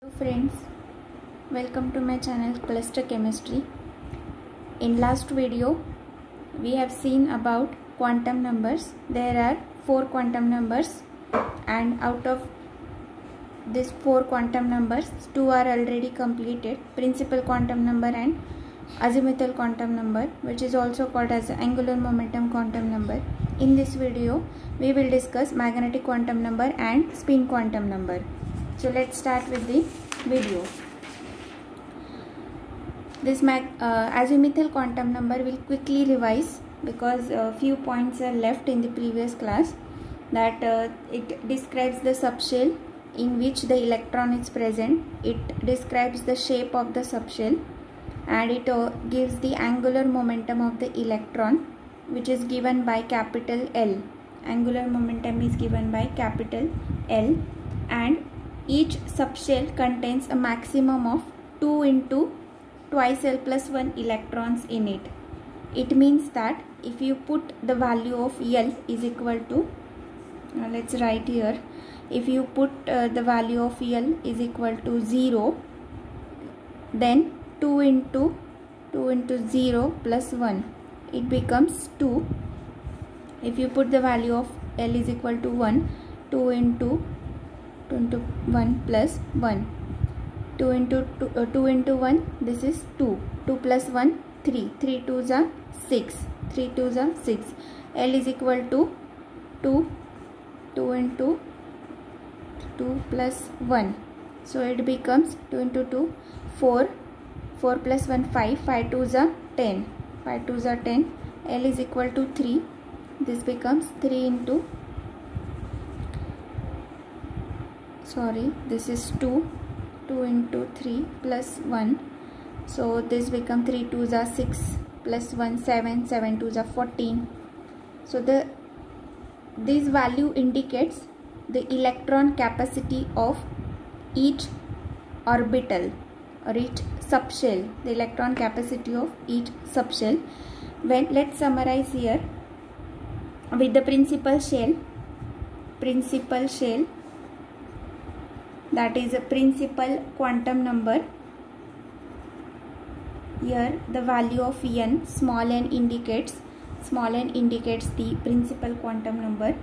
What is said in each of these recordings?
Hello friends, welcome to my channel Cluster Chemistry. In last video we have seen about quantum numbers. There are 4 quantum numbers, and out of these 4 quantum numbers 2 are already completed: principal quantum number and azimuthal quantum number, which is also called as angular momentum quantum number. In this video we will discuss magnetic quantum number and spin quantum number. So let's start with the video. This azimuthal quantum number will quickly revise because few points are left in the previous class. That it describes the subshell in which the electron is present. It describes the shape of the subshell, and it gives the angular momentum of the electron, which is given by capital L. Angular momentum is given by capital L, and each subshell contains a maximum of 2 into twice L plus 1 electrons in it. It means that if you put the value of L is equal to, let's write here, if you put the value of L is equal to 0, then 2 into 0 plus 1, it becomes 2. If you put the value of L is equal to 1, 2 into 1 plus 1, 2 into 1, this is 2, 2 plus 1, 3, 3 2s are 6, 3 2s are 6. L is equal to 2, 2 into 2 plus 1, so it becomes 2 into 2, 4, 4 plus 1, 5, 5 2s are 10, 5 2s are 10. L is equal to 3, this becomes 3 into, this is 2, 2 into 3 plus 1, so this becomes 3 2s are 6 plus 1, 7, 7 2s are 14. So this value indicates the electron capacity of each orbital or each subshell, the electron capacity of each subshell. Let's summarize here with the principal shell, that is a principal quantum number. Here the value of n, small n indicates the principal quantum number,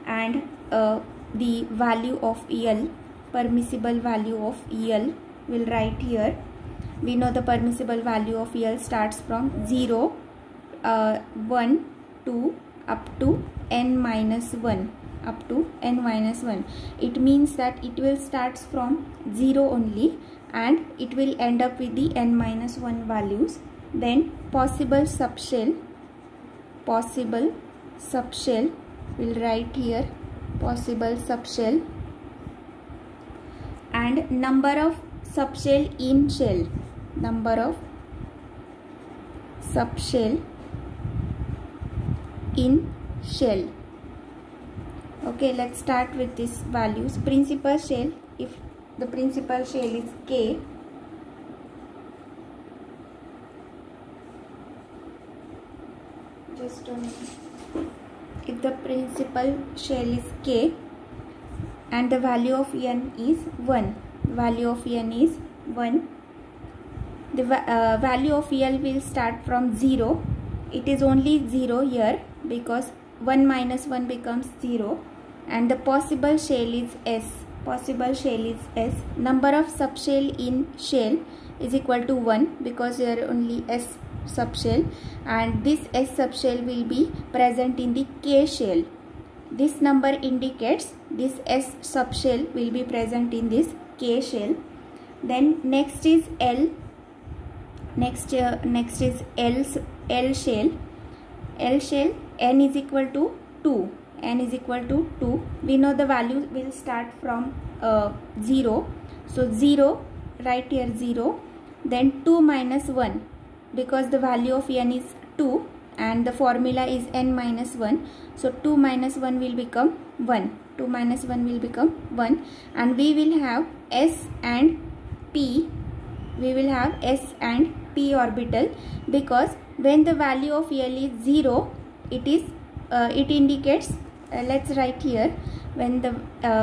and the value of L, permissible value of L, will write here. We know the permissible value of L starts from 0, 1, 2 up to n minus 1. It means that it will start from 0 only, and it will end up with the n minus 1 values. Then possible subshell will write here, possible subshell, and number of subshell in shell, number of subshell in shell. Okay, let's start with these values. Principal shell, if the principal shell is K, if the principal shell is K and the value of n is 1, the value of L will start from 0. It is only 0 here because 1 minus 1 becomes 0, and the possible shell is S. Number of subshell in shell is equal to 1 because there are only S subshell, and this S subshell will be present in the K shell. This number indicates this S subshell will be present in this K shell. Then next is L. Next is L shell. N is equal to 2. We know the value will start from 0. So 0, write here 0. Then 2 minus 1, because the value of n is 2 and the formula is n minus 1. So 2 minus 1 will become 1. 2 minus 1 will become 1. And we will have S and P. Orbital, because when the value of L is 0, it indicates, let's write here, when the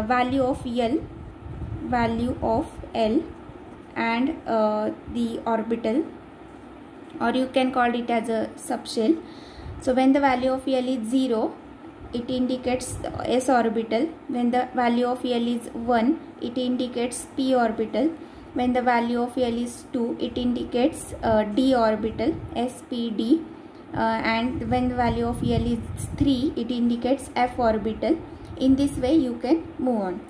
value of L and the orbital, or you can call it as a subshell. So when the value of L is 0, it indicates s orbital. When the value of L is 1, it indicates p orbital. When the value of L is 2, it indicates d orbital, spd. And when the value of L is 3, it indicates f orbital. In this way you can move on.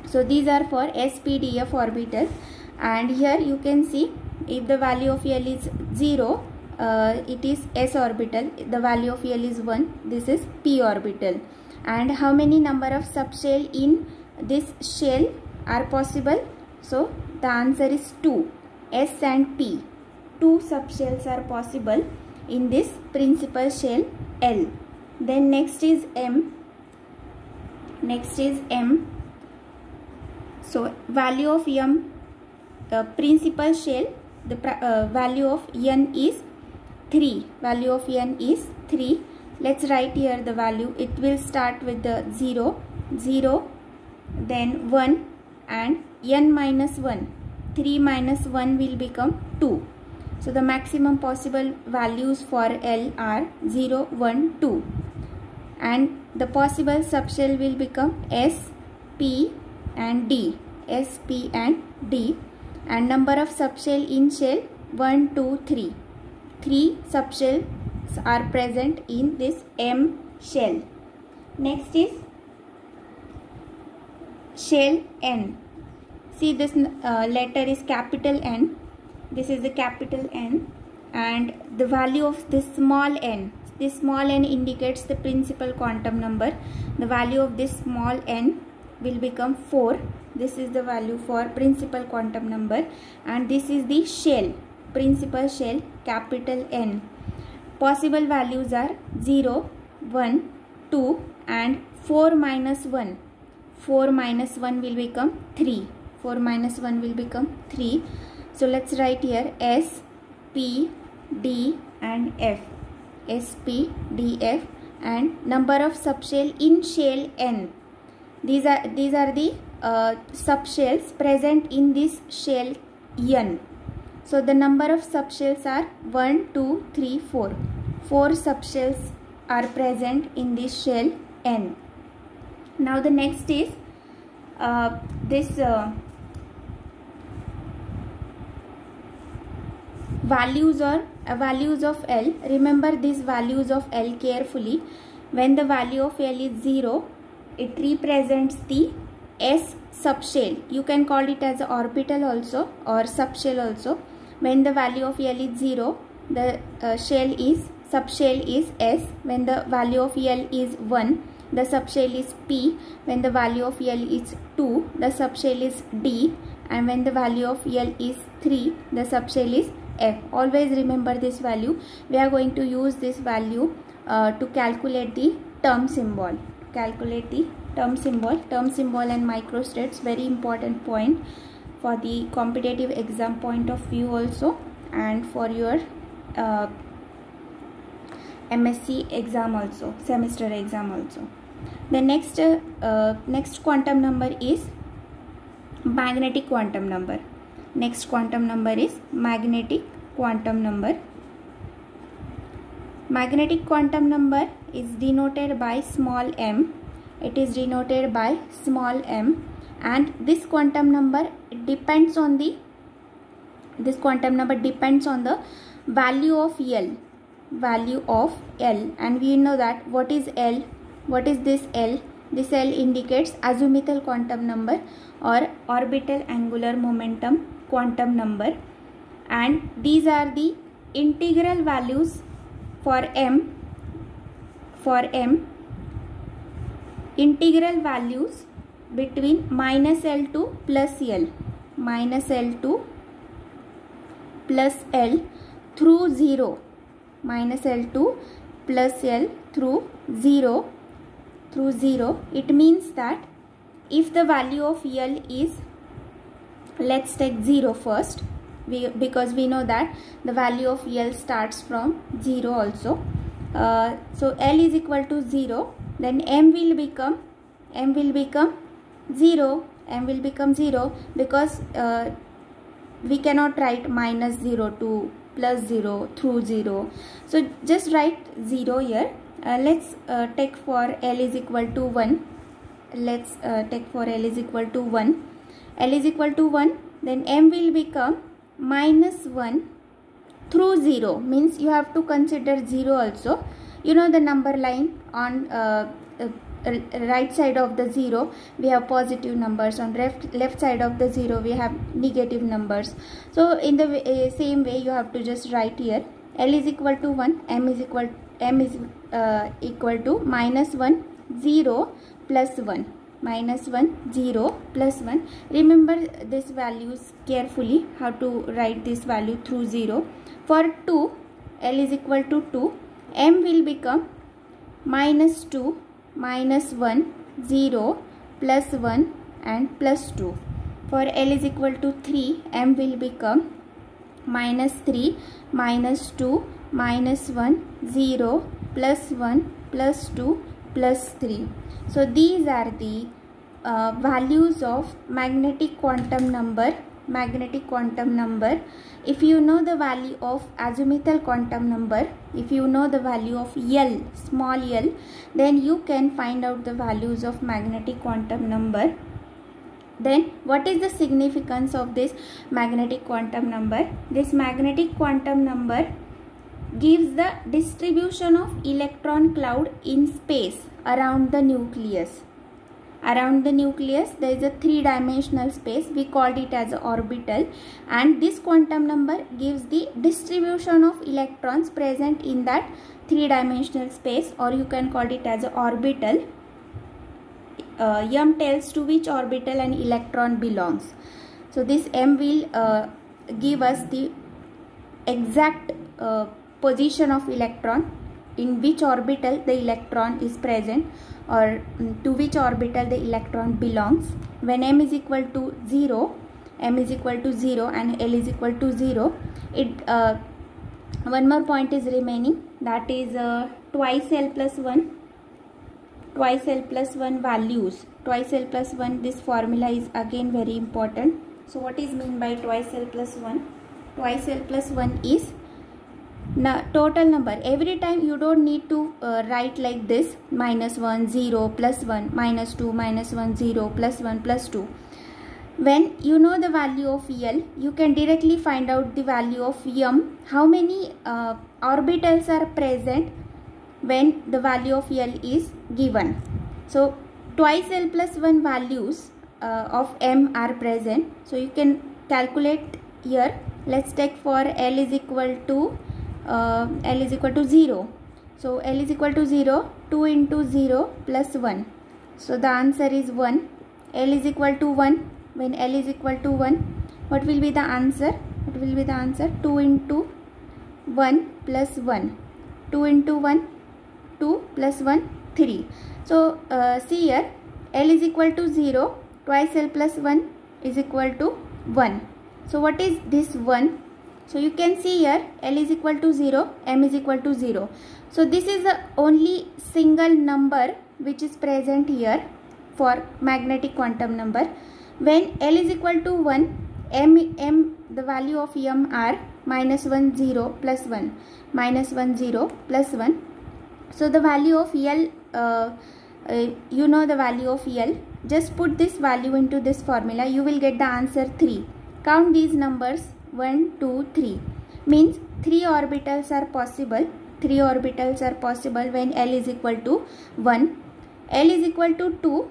So these are for spdf orbital. And here you can see, if the value of L is 0, it is s orbital. The value of L is 1, this is p orbital. And how many number of subshell in this shell are possible? So the answer is 2. S and p, 2 subshells are possible in this principal shell L. Then next is M. So value of M, principal shell, the value of N is 3. Value of N is 3. Let's write here the value. It will start with the 0, then 1 and N minus 1. 3 minus 1 will become 2. So the maximum possible values for L are 0, 1, 2. And the possible subshell will become S, P and D. S, P and D. And number of subshell in shell 1, 2, 3. 3 subshells are present in this M shell. Next is shell N. See, this letter is capital N. This is the capital N, and the value of this small n. This small n indicates the principal quantum number. The value of this small n will become 4. This is the value for principal quantum number, and this is the shell, principal shell, capital N. Possible values are 0, 1, 2 and 4 minus 1. 4 minus 1 will become 3. 4 minus 1 will become 3. So let's write here S, P, D and F. S, P, D, F, and number of subshell in shell N. These are the subshells present in this shell N. So the number of subshells are 1, 2, 3, 4. 4 subshells are present in this shell N. Now the next is values of L. Remember these values of L carefully. When the value of L is 0, it represents the S subshell. You can call it as orbital also or subshell also. When the value of L is 0, the subshell is S. When the value of L is 1, the subshell is P. When the value of L is 2, the subshell is D. And when the value of L is 3, the subshell is F. Always remember this value. We are going to use this value to calculate the term symbol. Term symbol and microstates, very important point for the competitive exam point of view also, and for your MSc exam also, semester exam also. The next quantum number is magnetic quantum number. Next quantum number is magnetic quantum number. Magnetic quantum number is denoted by small m. It is denoted by small m, and this quantum number depends on the value of L. And we know that what is L? What is this L? This L indicates azimuthal quantum number or orbital angular momentum quantum number, and these are the integral values for M. Integral values between minus L to plus L. Minus L to plus L through 0. Minus L to plus L through 0. It means that if the value of L is, let's take 0 first, because we know that the value of L starts from 0 also. So L is equal to 0, then M will become 0, m will become 0 because we cannot write minus 0 to plus 0 through 0. So just write 0 here. Let's take for L is equal to 1. Let's take for L is equal to 1. L is equal to 1, then m will become minus 1 through 0, means you have to consider 0 also. You know the number line on right side of the 0 we have positive numbers, on left side of the 0 we have negative numbers. So in the same way you have to just write here L is equal to 1, m is equal to minus 1 0 plus 1, minus 1 0 plus 1. Remember these values carefully, how to write this value through 0. For 2, L is equal to 2, m will become minus 2 minus 1 0 plus 1 and plus 2. For L is equal to 3, m will become minus 3 minus 2 minus 1 0 plus 1 plus 2 plus 3. So these are the values of magnetic quantum number. If you know the value of azimuthal quantum number, if you know the value of L, small l, then you can find out the values of magnetic quantum number. Then what is the significance of this magnetic quantum number? This magnetic quantum number gives the distribution of electron cloud in space around the nucleus. Around the nucleus there is a three-dimensional space, we called it as orbital, and this quantum number gives the distribution of electrons present in that three-dimensional space, or you can call it as an orbital. M tells to which orbital an electron belongs. So this m will give us the exact position of electron, in which orbital the electron is present, or to which orbital the electron belongs. When m is equal to 0 and L is equal to 0, one more point is remaining, that is twice L plus 1 values. Twice L plus 1, this formula is again very important. So what is mean by twice L plus 1? Twice L plus 1 is total number. Every time you don't need to write like this, minus 1 0 plus 1 minus 2 minus 1 0 plus 1 plus 2. When you know the value of L, you can directly find out the value of m. How many orbitals are present when the value of L is given. So twice L plus 1 values of m are present. So you can calculate here. Let's take for L is equal to 0. So L is equal to 0, 2 into 0 plus 1. So the answer is 1. L is equal to 1. When L is equal to 1, what will be the answer? 2 into 1 plus 1. 2 into 1, 2 plus 1, 3. So see here, L is equal to 0, twice L plus 1 is equal to 1. So what is this 1? So you can see here L is equal to 0, m is equal to 0. So this is the only single number which is present here for magnetic quantum number. When L is equal to 1, the value of m are minus 1 0 plus 1, minus 1 0 plus 1. So the value of L, you know the value of L, just put this value into this formula, you will get the answer 3. Count these numbers, 1 2 3, means 3 orbitals are possible. 3 orbitals are possible when L is equal to 1. L is equal to 2.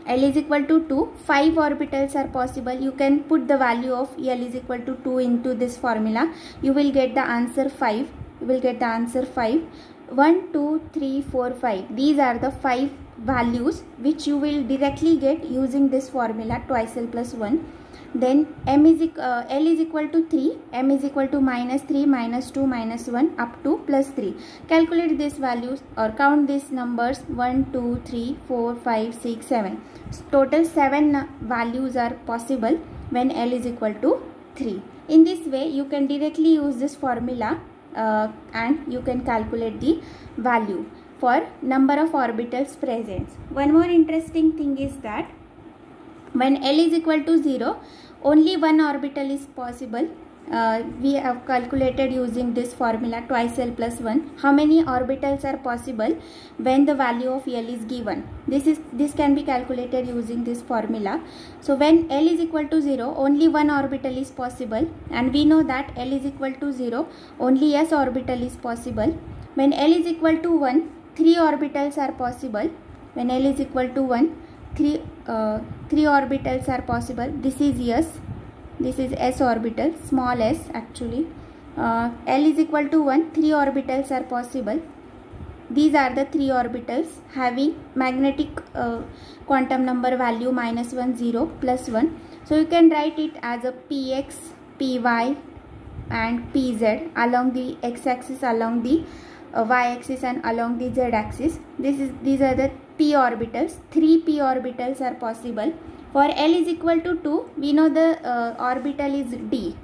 5 orbitals are possible. You can put the value of L is equal to 2 into this formula. You will get the answer 5. 1 2 3 4 5. These are the 5 values which you will directly get using this formula, twice L plus 1. Then L is equal to 3, m is equal to minus 3, minus 2, minus 1 up to plus 3. Calculate these values or count these numbers, 1, 2, 3, 4, 5, 6, 7. Total 7 values are possible when L is equal to 3. In this way you can directly use this formula and you can calculate the value for number of orbitals present. One more interesting thing is that When L is equal to 0, only one orbital is possible. We have calculated using this formula, twice L plus 1. How many orbitals are possible when the value of L is given? This can be calculated using this formula. So when L is equal to 0, only one orbital is possible, and we know that L is equal to 0, only S orbital is possible. When L is equal to 1, 3 orbitals are possible. When L is equal to 1, 3 orbitals are possible. This is S. This is S orbital, small s actually. L is equal to 1, 3 orbitals are possible. These are the 3 orbitals having magnetic quantum number value -1, 0, +1. So you can write it as a px, py and pz along the x-axis, along the y-axis and along the z-axis. These are the p orbitals. 3 p orbitals are possible. For L is equal to 2, we know the orbital is d.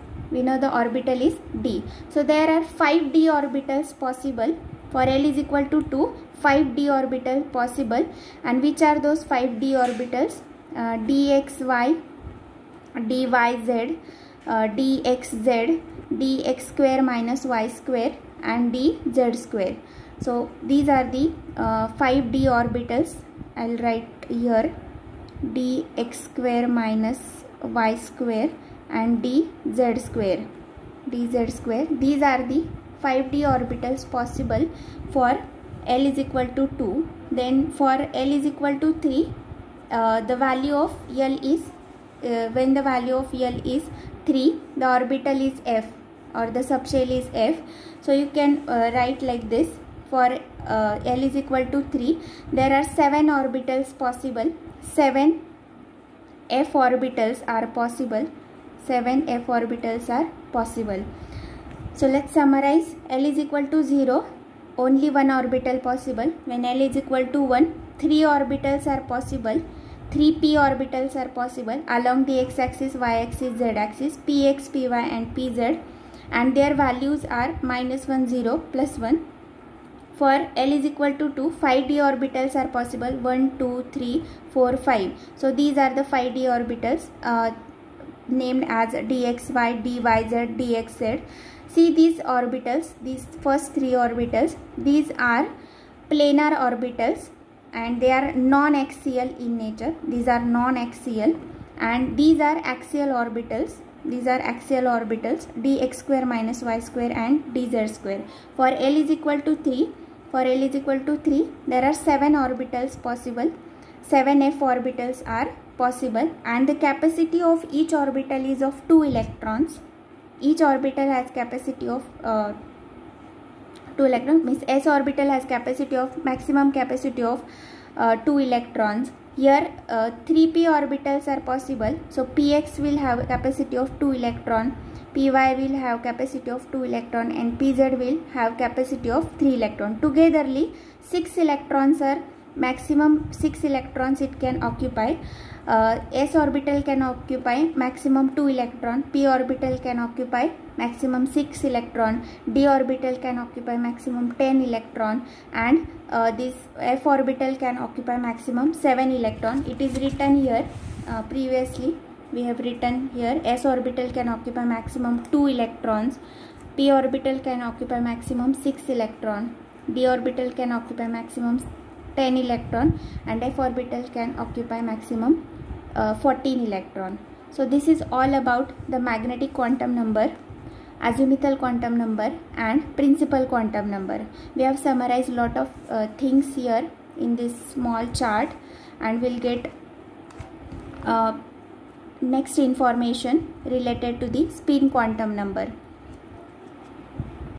So there are 5 d orbitals possible. For L is equal to 2, 5 d orbitals possible. And which are those 5 d orbitals? dxy, dyz, dxz, dx square minus y square and dz square. So these are the 5 d orbitals. I'll write here dx square minus y square and dz square. These are the 5d orbitals possible for L is equal to 2. Then for L is equal to 3, the value of L is when the value of L is 3, the orbital is F, or the subshell is F. So you can write like this. For L is equal to 3, there are 7 orbitals possible. 7 f orbitals are possible. 7 f orbitals are possible. So let's summarize. L is equal to 0, only one orbital possible. When L is equal to 1, 3 orbitals are possible. 3 p orbitals are possible along the x-axis, y-axis, z-axis, px, py and pz, and their values are -1, 0, +1. For L is equal to 2, 5 d orbitals are possible. 1, 2, 3, 4, 5. So these are the 5 d orbitals named as dxy, dyz, dxz. See these orbitals, these first 3 orbitals, these are planar orbitals and they are non-axial in nature. These are non-axial, and these are axial orbitals. These are axial orbitals, dx square minus y square and dz square. For L is equal to 3, there are 7 orbitals possible. 7 f orbitals are possible, and the capacity of each orbital is of 2 electrons. Each orbital has capacity of 2 electrons, means s orbital has maximum capacity of 2 electrons. Here 3p orbitals are possible. So px will have capacity of 2 electron, py will have capacity of 2 electron and pz will have capacity of 3 electron. Togetherly 6 electrons are maximum 6 electrons it can occupy. S orbital can occupy maximum 2 electron, p orbital can occupy maximum 6 electron, d orbital can occupy maximum 10 electron, and this f orbital can occupy maximum 7 electron. It is written here previously. We have written here s orbital can occupy maximum 2 electrons, p orbital can occupy maximum 6 electron, d orbital can occupy maximum 10 electron, and f orbital can occupy maximum 14 electron. So this is all about the magnetic quantum number, azimuthal quantum number and principal quantum number. We have summarized a lot of things here in this small chart, and we'll get next information related to the spin quantum number.